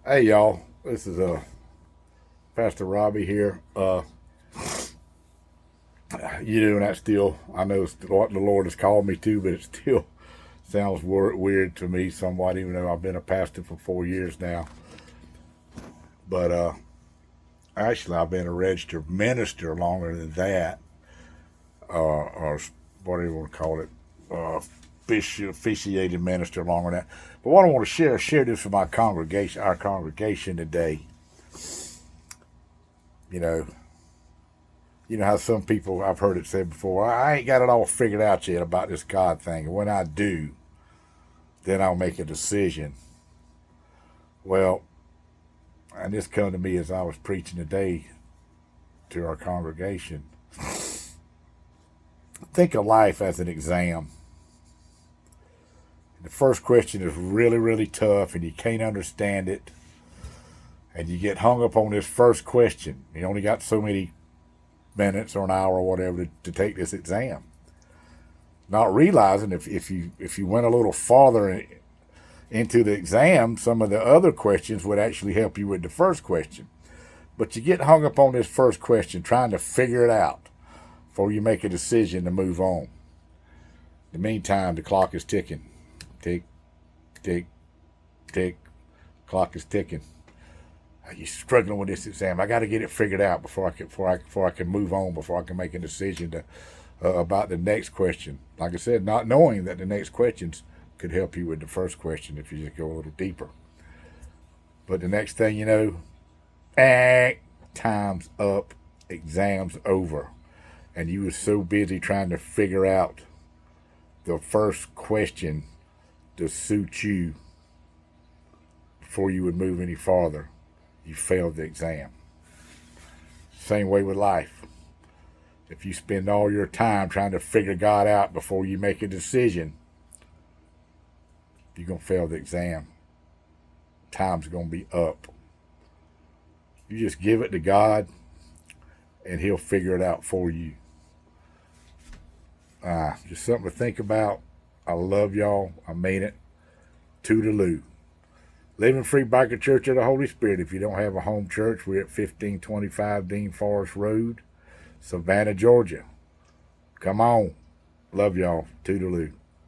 Hey y'all, this is Pastor Robbie here. You doing that still? I know it's what the Lord has called me to, but it still sounds weird to me somewhat, even though I've been a pastor for 4 years now. But actually, I've been a registered minister longer than that, or whatever you want to call it, officiated minister longer than that. But what I want to share this with my congregation, our congregation today. You know, you know how some people, I've heard it said before, I ain't got it all figured out yet about this God thing. And when I do, then I'll make a decision. Well, and this come to me as I was preaching today to our congregation. Think of life as an exam. The first question is really, really tough and you can't understand it. And you get hung up on this first question. You only got so many minutes or an hour or whatever to take this exam. Not realizing if you went a little farther into the exam, some of the other questions would actually help you with the first question. But you get hung up on this first question, trying to figure it out before you make a decision to move on. In the meantime, the clock is ticking. Tick, tick, tick. Clock is ticking. You're struggling with this exam. I got to get it figured out before I can move on, before I can make a decision about the next question. Like I said, not knowing that the next questions could help you with the first question if you just go a little deeper. But the next thing you know, time's up, exam's over, and you were so busy trying to figure out the first question to suit you before you would move any farther. You failed the exam. Same way with life. If you spend all your time trying to figure God out before you make a decision, you're going to fail the exam. Time's going to be up. You just give it to God and He'll figure it out for you. Just something to think about. I love y'all. I mean it. Toodaloo. Living Free Biker Church of the Holy Spirit. If you don't have a home church, we're at 1525 Dean Forest Road, Savannah, Georgia. Come on. Love y'all. Toodaloo.